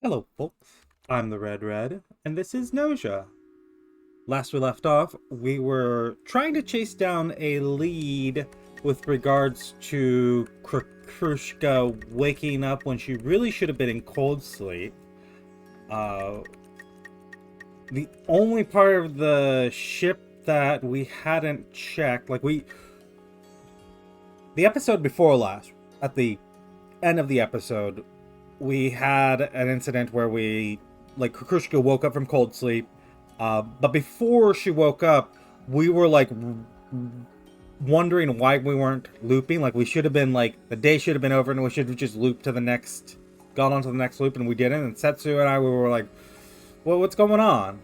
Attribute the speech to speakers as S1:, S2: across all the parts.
S1: Hello, folks. I'm the Red, and this is Gnosia. Last we left off, we were trying to chase down a lead with regards to Krushka waking up when she really should have been in cold sleep. Uh, the only part of the ship that we hadn't checked, the episode before last, at the end of the episode, we had an incident where Kukushka woke up from cold sleep. But before she woke up, we were wondering why we weren't looping. Like, we should have been the day should have been over and we should have just looped to the next, gone on to the next loop, and we didn't. And Setsu and I, we were like, well, what's going on?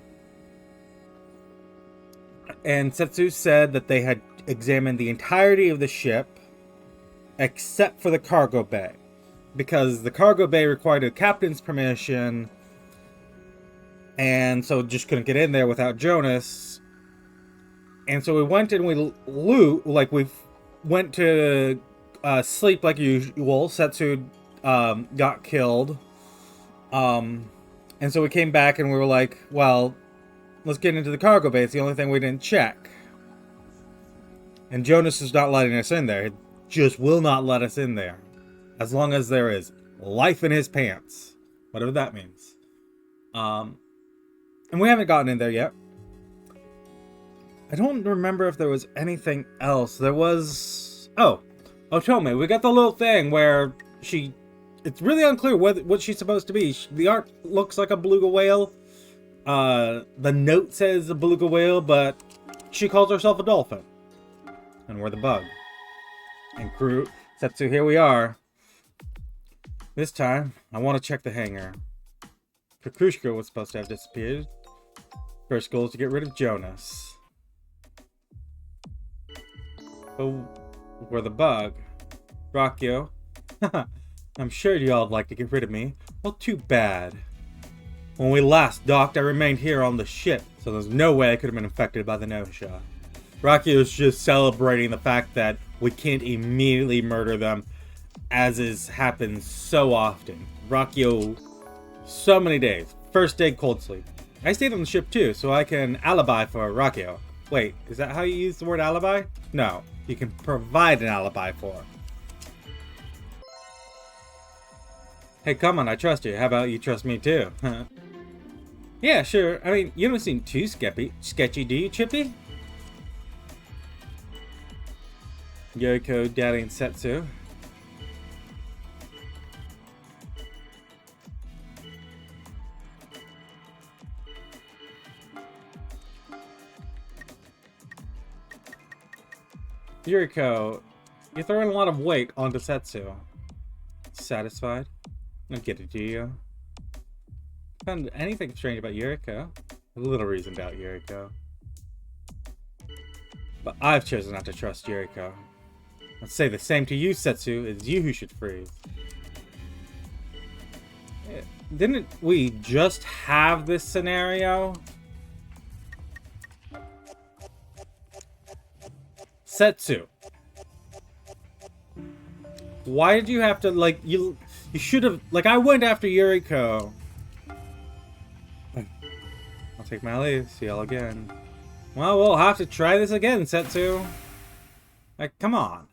S1: And Setsu said that they had examined the entirety of the ship except for the cargo bay, because the cargo bay required a captain's permission, and so just couldn't get in there without Jonas. And so we went and we went to sleep like usual. Setsu got killed. And so we came back and we were like, well, let's get into the cargo bay. It's the only thing we didn't check. And Jonas is not letting us in there. He just will not let us in there. As long as there is life in his pants. Whatever that means. And we haven't gotten in there yet. I don't remember if there was anything else. There was... Oh, Otome. We got the little thing where she... It's really unclear what she's supposed to be. The art looks like a beluga whale. The note says a beluga whale, but she calls herself a dolphin. And we're the bug. And crew, Setsu, here we are. This time, I want to check the hangar. Kukushka was supposed to have disappeared. First goal is to get rid of Jonas. Oh, we're the bug. Rakio. I'm sure y'all'd like to get rid of me. Well, too bad. When we last docked, I remained here on the ship, so there's no way I could have been infected by the Gnosia. Rakio's just celebrating the fact that we can't immediately murder them, as happens so often. Rakio, so many days. First day, cold sleep. I stayed on the ship too, so I can alibi for Rakio. Wait, is that how you use the word alibi? No, you can provide an alibi for. Hey, come on, I trust you. How about you trust me too? Yeah, sure. I mean, you don't seem too sketchy, do you, Chippy? Yoko, Daddy, and Setsu. Yuriko, you're throwing a lot of weight onto Setsu. Satisfied? I don't get it, do you? Found anything strange about Yuriko? A little reason to doubt Yuriko. But I've chosen not to trust Yuriko. I'd say the same to you, Setsu. It's you who should freeze. Didn't we just have this scenario? Setsu. Why did you have to, you should have, I went after Yuriko. I'll take my leave. See y'all again. Well, we'll have to try this again, Setsu. Come on.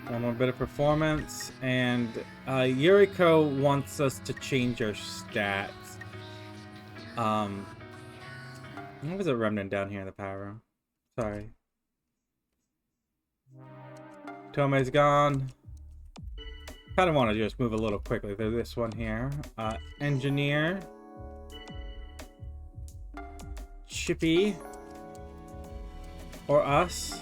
S1: One more bit of performance, and Yuriko wants us to change our stats. What was it remnant down here in the power room? Sorry. Tome's gone. Kind of want to just move a little quickly through this one here. Engineer. Chippy. Or us.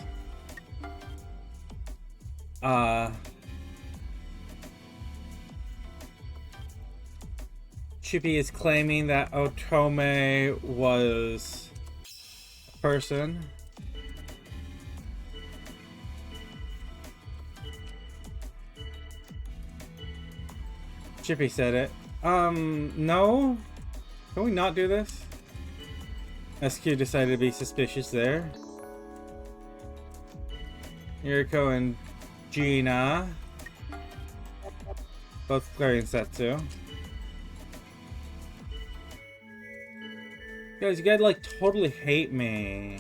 S1: Chippy is claiming that Otome was a person. Chippy said it. No? Can we not do this? SQ decided to be suspicious there. Yuriko and Gina. both Clary and Setsu. Guys, you guys like totally hate me.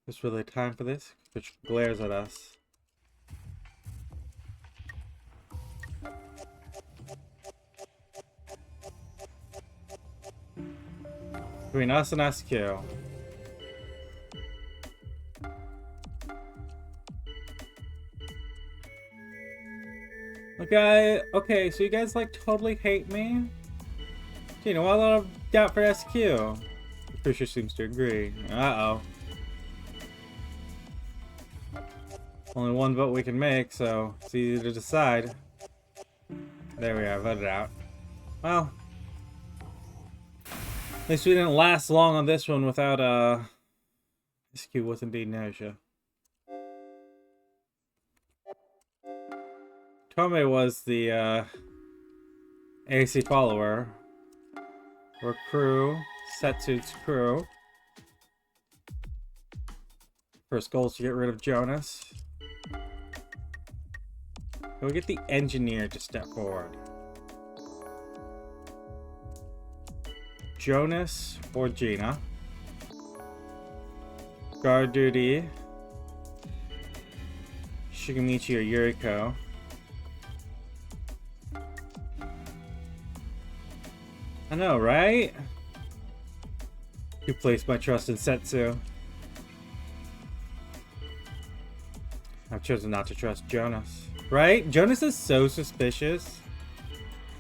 S1: Is really time for this? Which glares at us. Between us and SQ. Okay, so you guys like totally hate me? You know, a lot of doubt for SQ. Fisher seems to agree. Uh-oh. Only one vote we can make, so it's easy to decide. There we are, voted out. Well, at least we didn't last long on this one without, SQ was indeed Gnosia. Tome was the, AC follower. Or crew. Setsu's crew. First goal is to get rid of Jonas. Can we get the engineer to step forward? Jonas or Gina. Guard duty. Shigemichi or Yuriko. I know, right? You placed my trust in Setsu. I've chosen not to trust Jonas. Right? Jonas is so suspicious.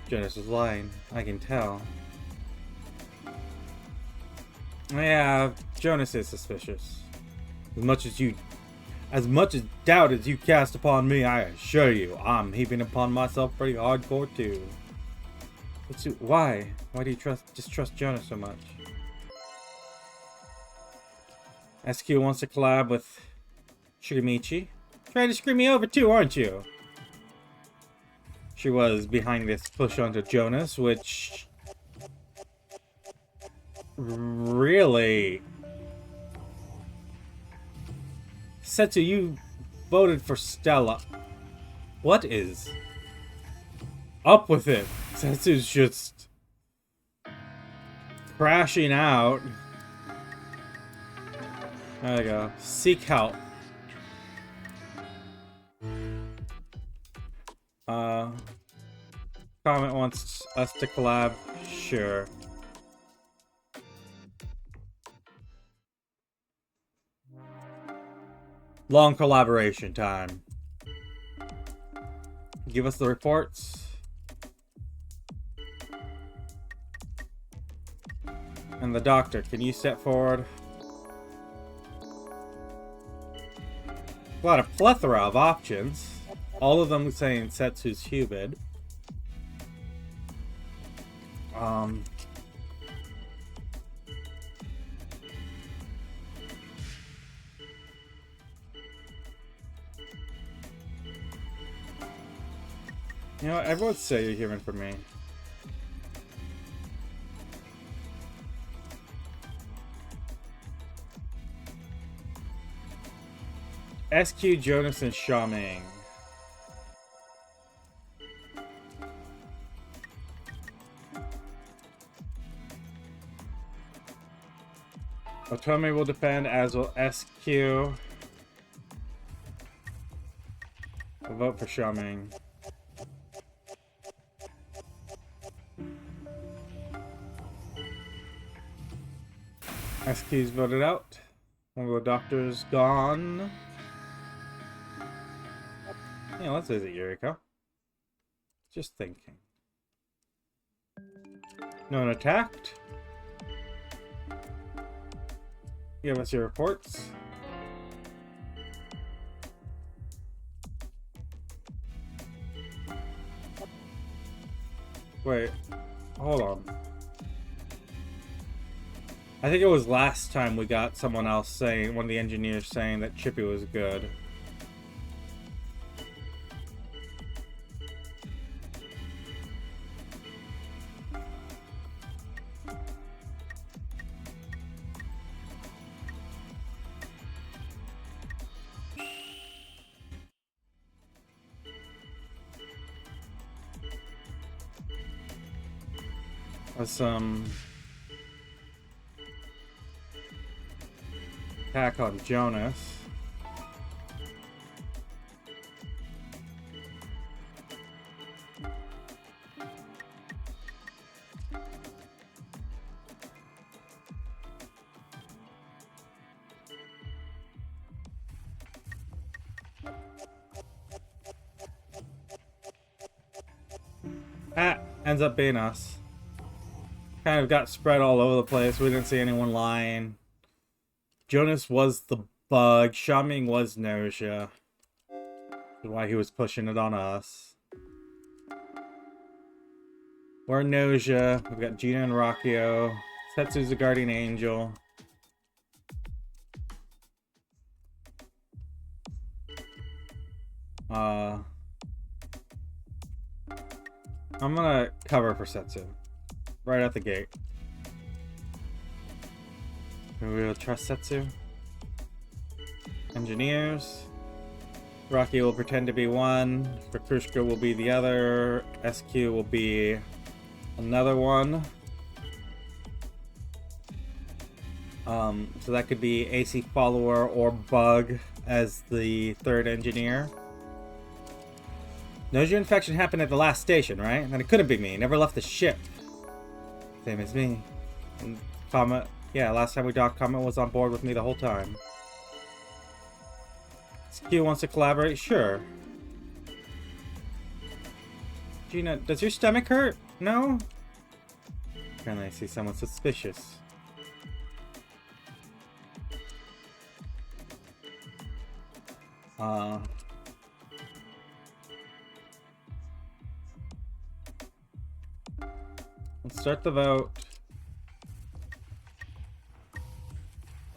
S1: Jonas is lying. I can tell. Yeah, Jonas is suspicious. As much as doubt as you cast upon me, I assure you, I'm heaping upon myself pretty hardcore too. Why? Why do you distrust Jonas so much? SQ wants to collab with Shigemichi. Trying to screw me over too, aren't you? She was behind this push onto Jonas, which... Really? Setsu, you voted for Stella. What is up with it? Setsu's just crashing out. There we go. Seek help. Comment wants us to collab. Sure. Long collaboration time. Give us the reports. And the doctor, can you step forward? A lot of plethora of options. All of them saying Setsu's humid. You know what? Everyone say you're hearing from me. SQ, Jonas, and Xiaoming. Otome will defend, as will SQ. I'll vote for Xiaoming. SQ's voted out. One of the doctors gone. Yeah, let's visit Yuriko. Just thinking. No one attacked. Give us your reports. Wait, hold on. I think it was last time we got someone else saying, one of the engineers saying that Chippy was good. some attack on Jonas. Ends up being us. Kind of got spread all over the place. We didn't see anyone lying. Jonas was the bug. Shaming was Gnosia. That's why he was pushing it on us. We're Gnosia. We've got Gina and Rockio. Setsu's the guardian angel. I'm gonna cover for Setsu. Right out the gate. We will trust Setsu. Engineers. Rocky will pretend to be one. Krushka will be the other. SQ will be another one. So that could be AC follower or bug as the third engineer. Gnosia infection happened at the last station, right? And it couldn't be me. Never left the ship. Same as me. And Comet. Yeah, last time we docked, Comet was on board with me the whole time. Q wants to collaborate? Sure. Gina, does your stomach hurt? No? Apparently I see someone suspicious. Let's start the vote.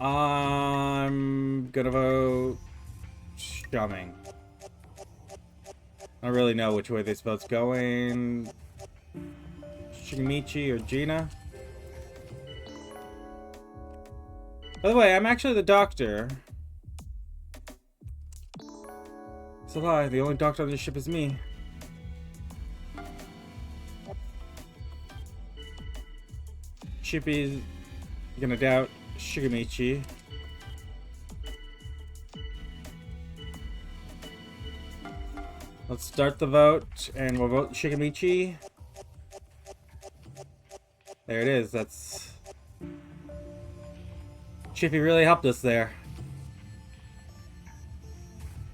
S1: I'm gonna vote Shaming. I don't really know which way this vote's going. Shigemichi or Gina? By the way, I'm actually the doctor. It's a lie. The only doctor on this ship is me. Chippy's gonna doubt Shigemichi. Let's start the vote, and we'll vote Shigemichi. There it is. That's... Chippy really helped us there.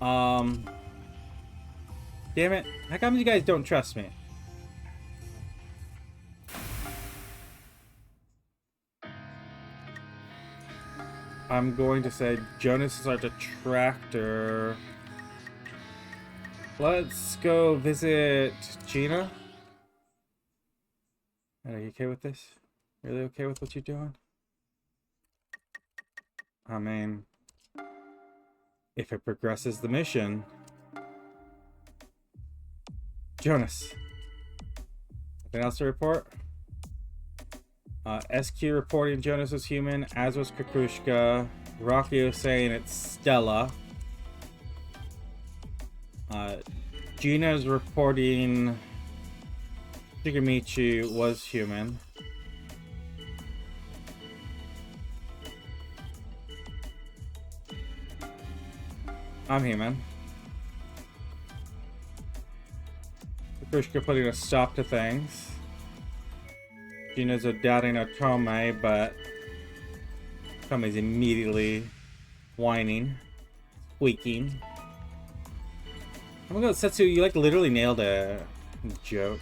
S1: Damn it. How come you guys don't trust me? I'm going to say Jonas is our detractor. Let's go visit Gina. Are you okay with this? Really okay with what you're doing? I mean, if it progresses the mission. Jonas. Anything else to report? SQ reporting Jonas was human, as was Kukrushka. Rockio saying it's Stella. Gina's reporting Shigemichi was human. I'm human. Kukrushka putting a stop to things. Gina's doubting Otome, but Otome's immediately whining, squeaking. Oh my god, Setsu, you like literally nailed a joke.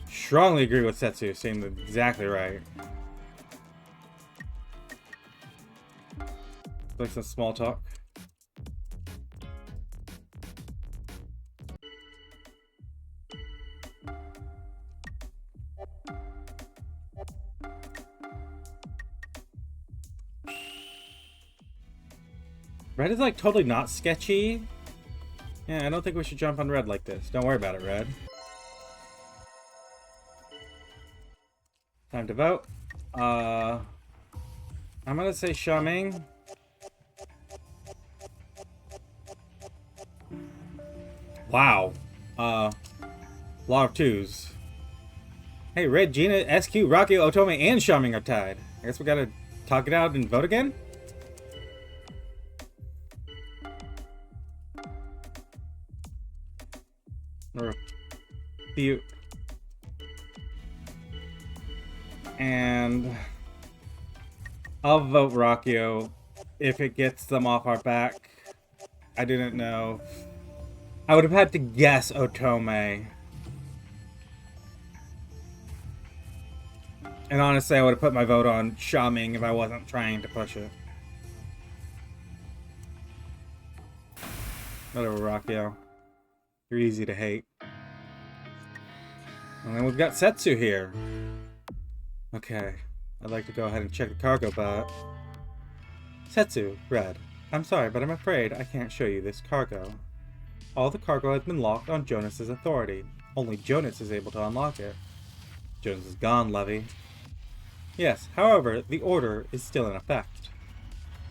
S1: Strongly agree with Setsu, saying exactly right. Like some small talk. Red is like totally not sketchy. Yeah, I don't think we should jump on Red like this. Don't worry about it, Red. Time to vote. I'm gonna say Shaming. Wow. A lot of twos. Hey, Red, Gina, SQ, Rocky, Otome, and Shaming are tied. I guess we gotta talk it out and vote again? Or few. And I'll vote Rockio if it gets them off our back. I didn't know. I would have had to guess Otome. And honestly, I would have put my vote on Shaming if I wasn't trying to push it. Whatever, Rockio. You're easy to hate. And then we've got Setsu here. Okay. I'd like to go ahead and check the cargo bot. Setsu, Red. I'm sorry, but I'm afraid I can't show you this cargo. All the cargo has been locked on Jonas's authority. Only Jonas is able to unlock it. Jonas is gone, Levy. Yes, however, the order is still in effect.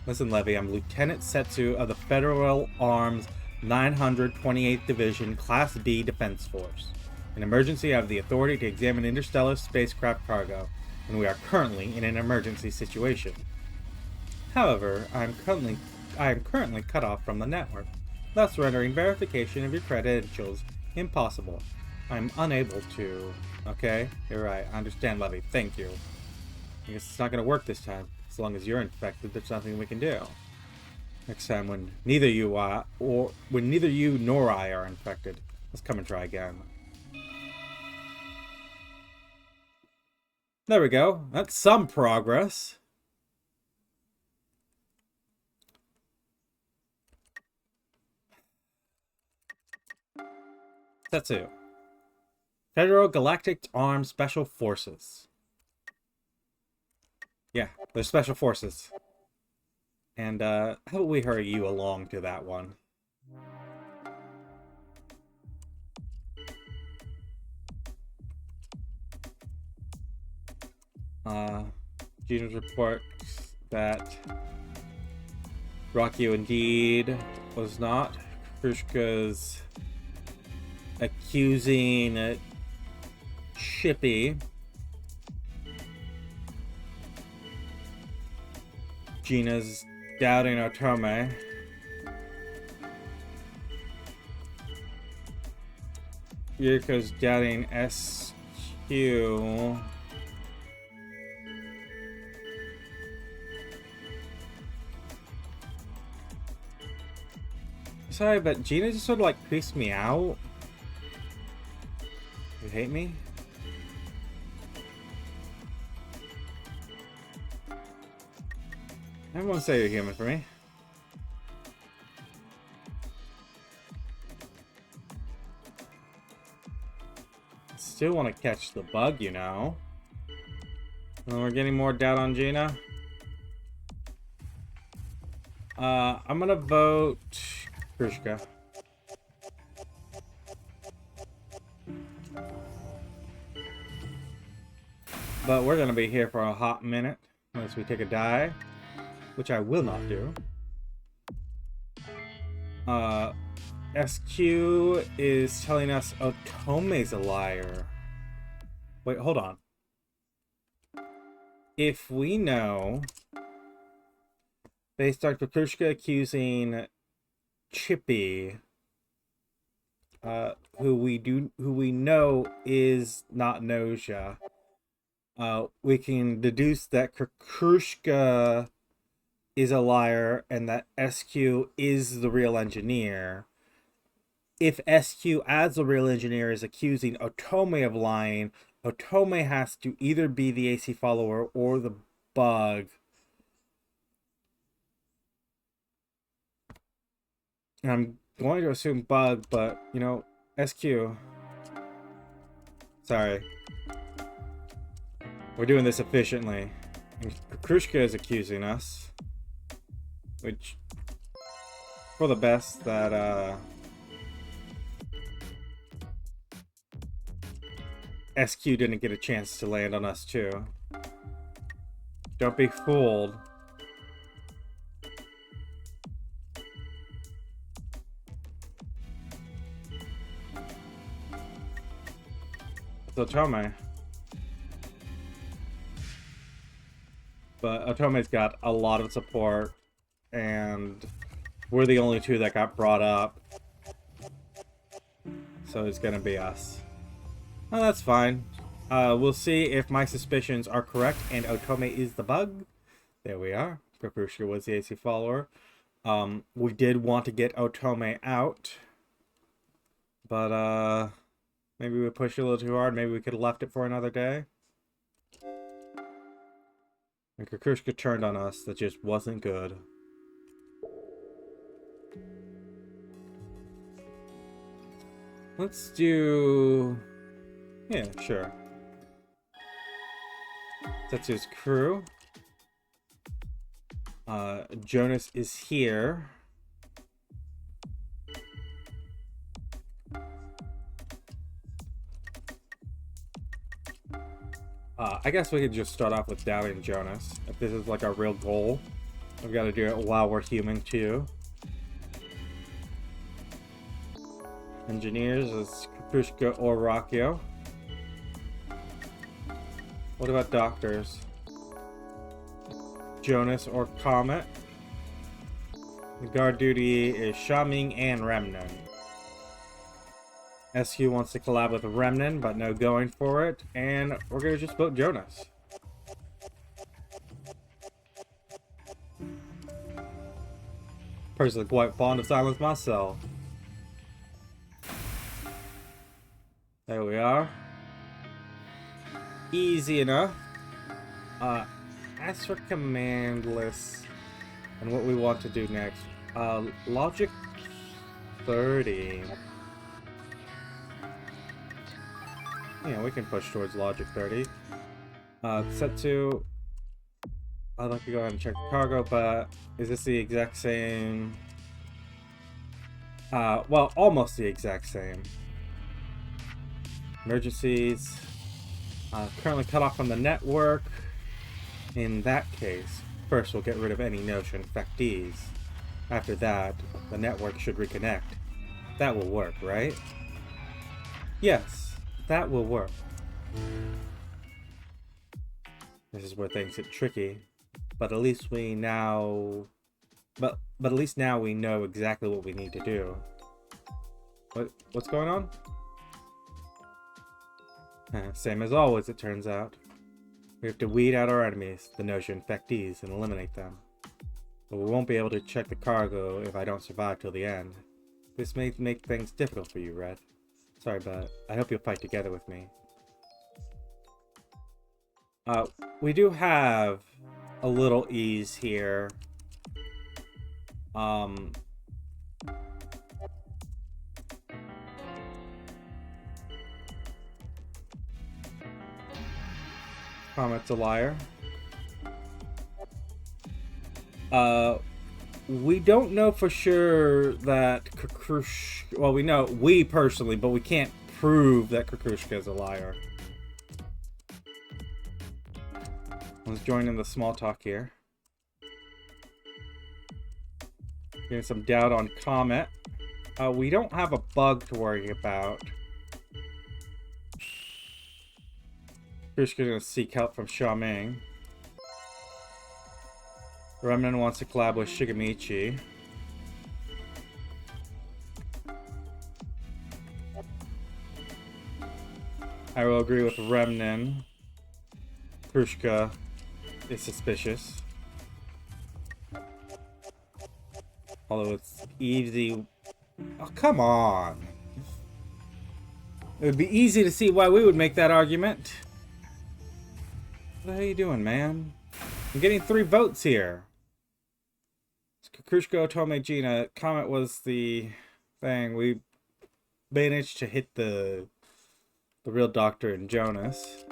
S1: Listen, Levy, I'm Lieutenant Setsu of the Federal Arms 928th Division Class B Defense Force. In emergency, I have the authority to examine interstellar spacecraft cargo, and we are currently in an emergency situation. However, I am currently cut off from the network, thus rendering verification of your credentials impossible. I'm unable to... Okay, you're right. I understand, Levy. Thank you. I guess it's not going to work this time. As long as you're infected, there's nothing we can do. Next time, when neither you nor I are infected, let's come and try again. There we go. That's some progress. Setsu. Federal Galactic Armed Special Forces. Yeah, they're special forces. And, how about we hurry you along to that one? Gina's report that Rockio indeed was not. Krushka's accusing Chippy. Gina's doubting Otome. Yuriko's doubting SQ. Sorry, but Gina just sort of like creeps me out. You hate me? Everyone say you're human for me. Still want to catch the bug, you know. And we're getting more doubt on Gina. I'm gonna vote Krushka. But we're gonna be here for a hot minute unless we take a dive, which I will not do. SQ is telling us Otome's a liar. Wait, hold on. If we know, based on Krushka accusing Chippy, who we know is not Gnosia, we can deduce that Krushka is a liar and that SQ is the real engineer. If SQ as the real engineer is accusing Otome of lying, Otome has to either be the AC follower or the bug. I'm going to assume bug, but, you know, SQ. Sorry. We're doing this efficiently. And Krushka is accusing us. Which, for the best that, SQ didn't get a chance to land on us, too. Don't be fooled. Otome. But Otome's got a lot of support, and we're the only two that got brought up. So it's gonna be us. Oh, that's fine. We'll see if my suspicions are correct and Otome is the bug. There we are. Kukushka was the AC follower. We did want to get Otome out, but maybe we pushed it a little too hard. Maybe we could have left it for another day. And Kukushka turned on us. That just wasn't good. Let's do... yeah, sure. That's his crew. Jonas is here. I guess we could just start off with downing Jonas. If this is like our real goal, we've got to do it while we're human too. Engineers is Kukushka or Rakio. What about doctors? Jonas or Comet. The guard duty is Shaming and Remnan. SQ wants to collab with Remnan, but no going for it. And we're going to just vote Jonas. Personally quite fond of silence myself. There we are. Easy enough. As for command lists and what we want to do next, logic 30. Yeah, we can push towards logic 30. Set to. I'd like to go ahead and check the cargo, but is this the exact same? Well, almost the exact same. Emergencies. Currently cut off from the network. In that case, first we'll get rid of any Gnosia infectees. After that, the network should reconnect. That will work, right? Yes, that will work. This is where things get tricky, but at least we now... But at least now we know exactly what we need to do. What's going on? Same as always, it turns out. We have to weed out our enemies, the Gnosia infectees, and eliminate them. But we won't be able to check the cargo if I don't survive till the end. This may make things difficult for you, Red. Sorry, but I hope you'll fight together with me. We do have a little ease here. Comet's a liar. We don't know for sure that Kukushka... Well, we know, we personally, but we can't prove that Kukushka is a liar. Let's join in the small talk here. Getting some doubt on Comet. We don't have a bug to worry about. Kukushka's gonna seek help from Xiaoming. Remnan wants to collab with Shigemichi. I will agree with Remnan. Kukushka is suspicious. Although it's easy... Oh, come on! It would be easy to see why we would make that argument. What the hell are you doing, man? I'm getting 3 votes here. It's Kukushka, Otome, Gina. Comet was the thing. We managed to hit the real doctor in Jonas.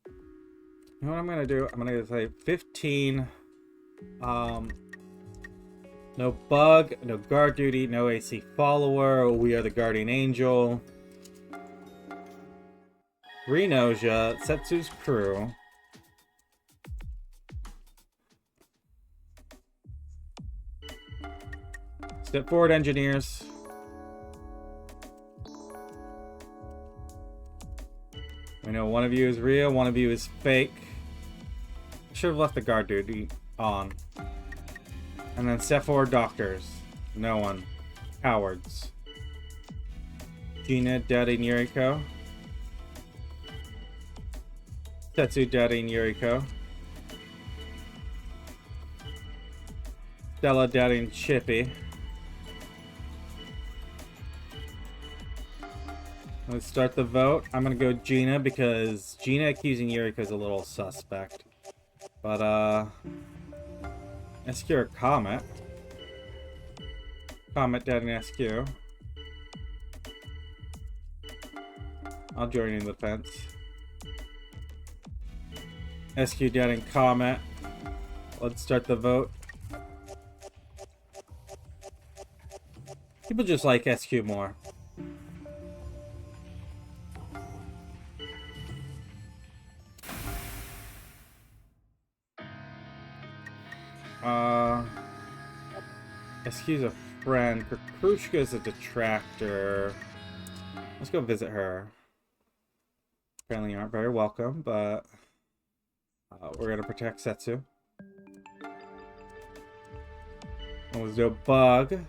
S1: You know what I'm gonna do? I'm gonna say 15. No bug, no guard duty, no AC follower. We are the guardian angel. Gnosia, Setsu's crew. Step forward, engineers. I know one of you is real, one of you is fake. I should have left the guard duty on. And then step forward, doctors. No one. Cowards. Gina, Daddy, and Yuriko. Tetsu, Daddy, and Yuriko. Stella, Daddy, and Chippy. Let's start the vote. I'm gonna go Gina because Gina accusing Yuriko is a little suspect. But, SQ or Comet. Comet, Daddy, and SQ. I'll join in the fence. SQ, Daddy, and Comet. Let's start the vote. People just like SQ more. SQ's a friend. Krushka's a detractor. Let's go visit her. Apparently you aren't very welcome, but we're gonna protect Setsu. Oh, there's no bug.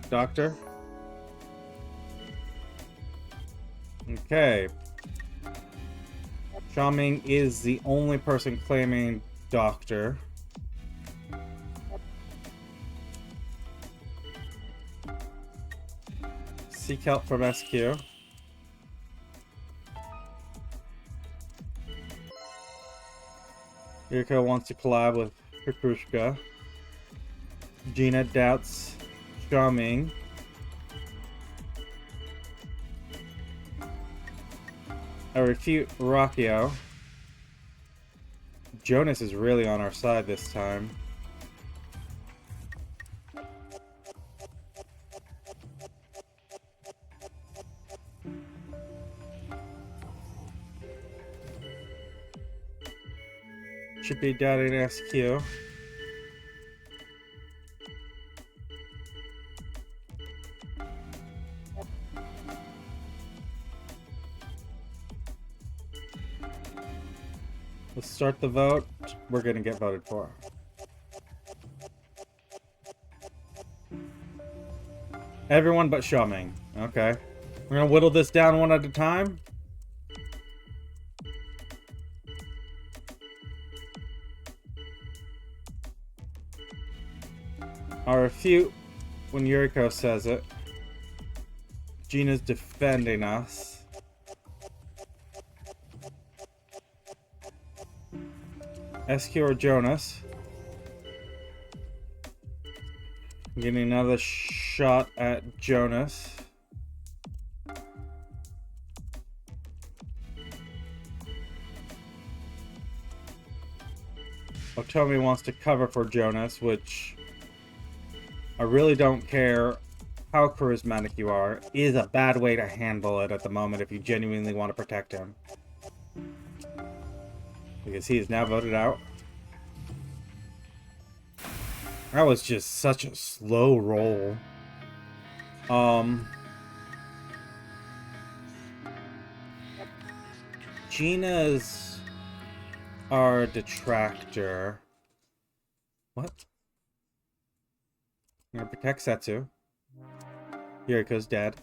S1: Doctor. Okay. Xiaoming is the only person claiming doctor. Seek help from SQ. Yuriko wants to collab with Kikushka. Gina doubts Xiaoming. I refute Rakio. Jonas is really on our side this time. Should be Daddy and SQ. Let's start the vote. We're gonna get voted for. Everyone but Xiaoming. Okay. We're gonna whittle this down one at a time. I'll refute when Yuriko says it. Gina's defending us. SQ or Jonas. Getting another shot at Jonas. Otomi wants to cover for Jonas, which I really don't care how charismatic you are. Is a bad way to handle it at the moment if you genuinely want to protect him. Because he is now voted out. That was just such a slow roll. Gina's our detractor. What? I'm gonna protect Setsu. Yuriko's dead.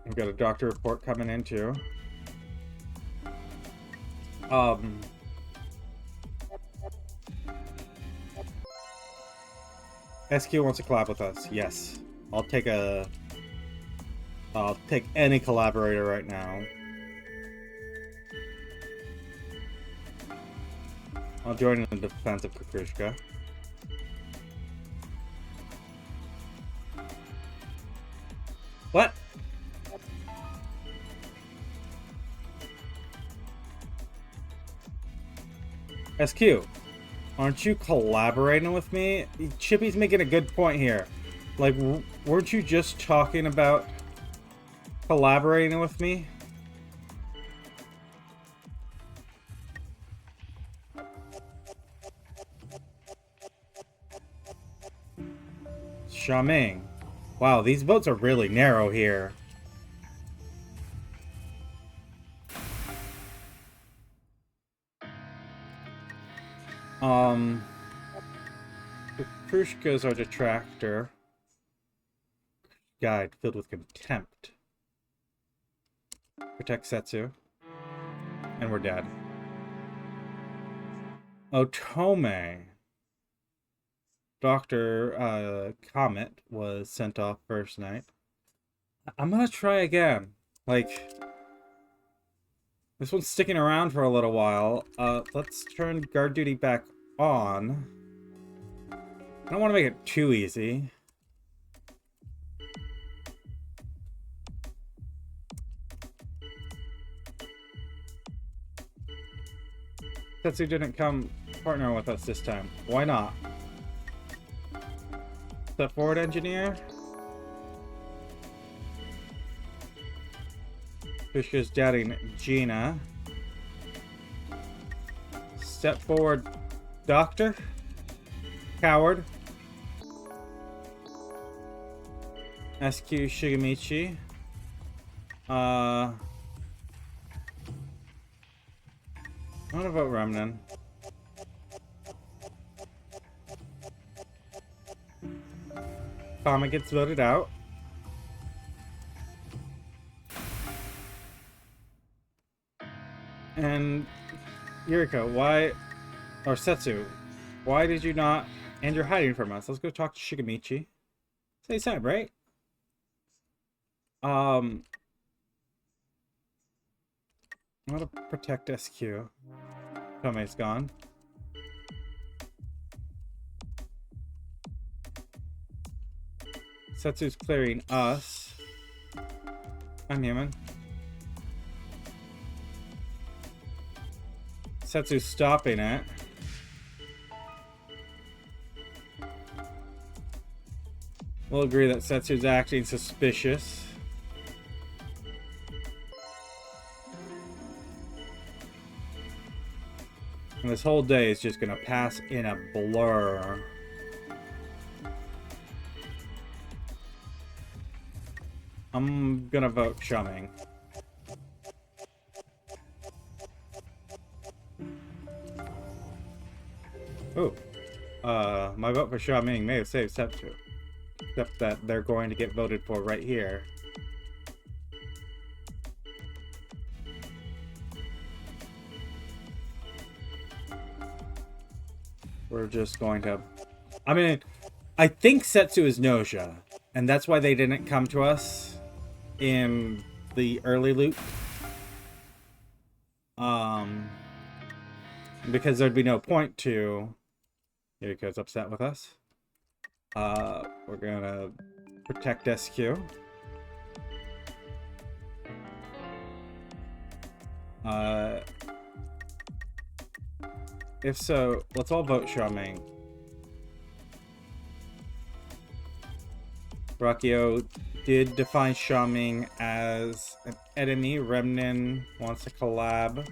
S1: We've got a doctor report coming in too. SQ wants to collab with us. Yes. I'll take any collaborator right now. I'll join in the defense of Kukrushka. What? SQ, aren't you collaborating with me? Chippy's making a good point here. Like, weren't you just talking about collaborating with me? Xiaoming. Wow, these boats are really narrow here. Petrushka's our detractor. Guide filled with contempt. Protect Setsu. And we're dead. Otome. Dr. Comet was sent off first night. I'm gonna try again. Like, this one's sticking around for a little while. Let's turn guard duty back on. I don't want to make it too easy. Tetsu didn't come partner with us this time. Why not? Step forward, engineer. Fisher's doubting Gina. Step forward, doctor. Coward. SQ Shigemichi. What about Remnan? Comet gets voted out. And Yuriko, why, or Setsu, why did you not, and you're hiding from us. Let's go talk to Shigemichi. Say time, right? I want to protect SQ. Tome's gone. Setsu's clearing us. I'm human. Setsu's stopping it. We'll agree that Setsu's acting suspicious. And this whole day is just gonna pass in a blur. I'm gonna vote Xiaoming. Oh. My vote for Xiaoming may have saved Setsu. Except that they're going to get voted for right here. We're just going to... I mean, I think Setsu is Gnosia. And that's why they didn't come to us in the early loop. Because there'd be no point to... Yuriko's upset with us. We're gonna protect SQ. If so, let's all vote Xiaoming. Rakio did define Xiaoming as an enemy. Remnin wants to collab.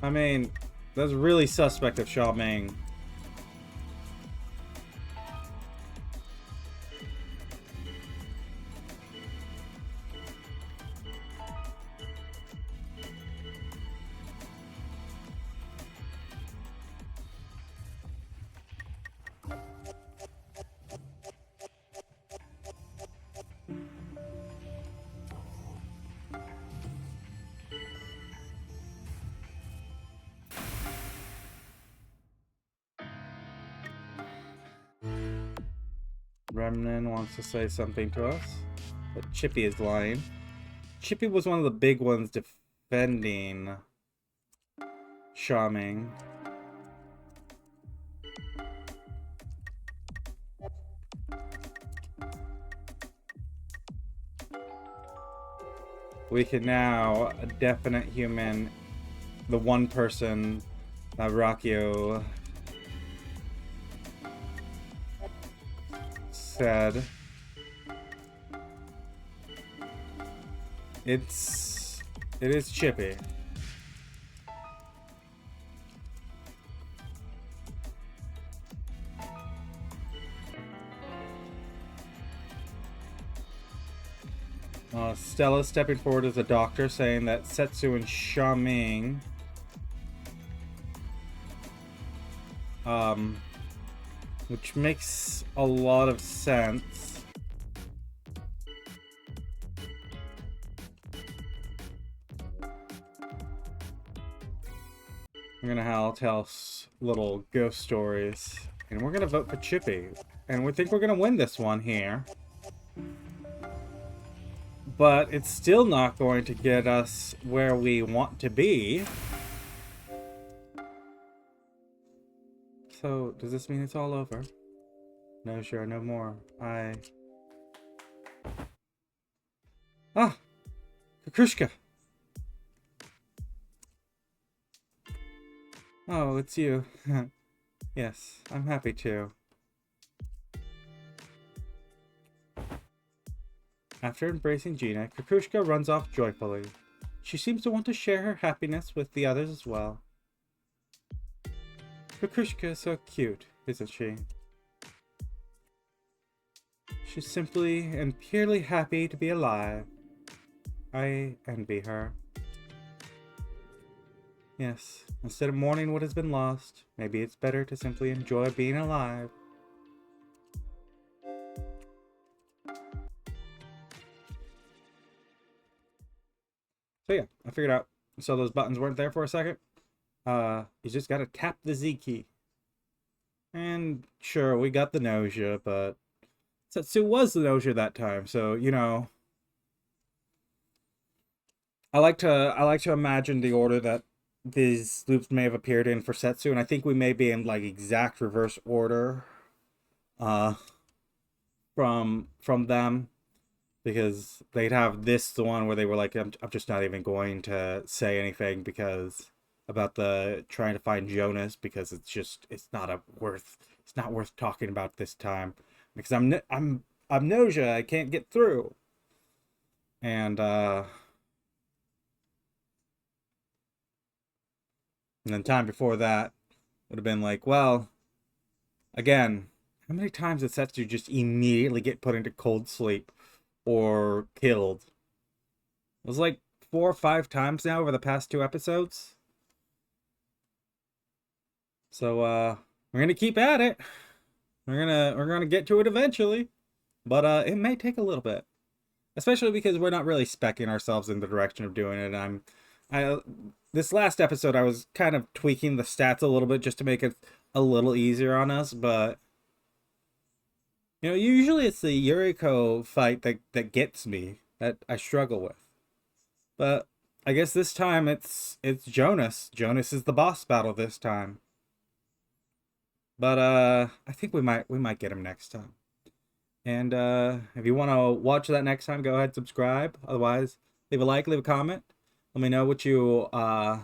S1: I mean, that's really suspect of Xiaoming. Remnin wants to say something to us, but Chippy is lying. Chippy was one of the big ones defending Xiaoming. We can now a definite human, the one person that Rakio said. It is Chippy. Stella stepping forward as a doctor, saying that Setsu and Xiaoming which makes a lot of sense. We're gonna tell little ghost stories, and we're gonna vote for Chippy, and we think we're gonna win this one here. But it's still not going to get us where we want to be. So, does this mean it's all over? No, sure, no more. Ah! Kakrushka! Oh, it's you. Yes, I'm happy too. After embracing Gina, Kakrushka runs off joyfully. She seems to want to share her happiness with the others as well. Kakrushka is so cute, isn't she? She's simply and purely happy to be alive. I envy her. Yes, instead of mourning what has been lost, maybe it's better to simply enjoy being alive. So yeah, I figured out, so those buttons weren't there for a second. You just gotta tap the Z key. And sure, we got the Gnosia, but Setsu was the Gnosia that time, so, you know. I like to imagine the order that these loops may have appeared in for Setsu, and I think we may be in, like, exact reverse order, from them. Because they'd have the one where they were like, I'm just not even going to say anything because about the trying to find Jonas, because it's not worth talking about this time because I'm Gnosia, I can't get through. And then time before that would have been like, well, again, how many times did Setsu just immediately get put into cold sleep or killed? It was like 4 or 5 times now over the past 2 episodes. So we're gonna keep at it. We're gonna get to it eventually, but it may take a little bit, especially because we're not really speccing ourselves in the direction of doing it. This last episode I was kind of tweaking the stats a little bit just to make it a little easier on us, but you know, usually it's the Yuriko fight that gets me, that I struggle with. But I guess this time it's Jonas. Jonas is the boss battle this time. But I think we might get him next time. And if you want to watch that next time, go ahead, subscribe. Otherwise, leave a like, leave a comment. Let me know what you want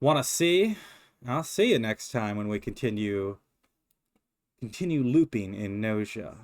S1: to see. I'll see you next time when we continue looping in Gnosia.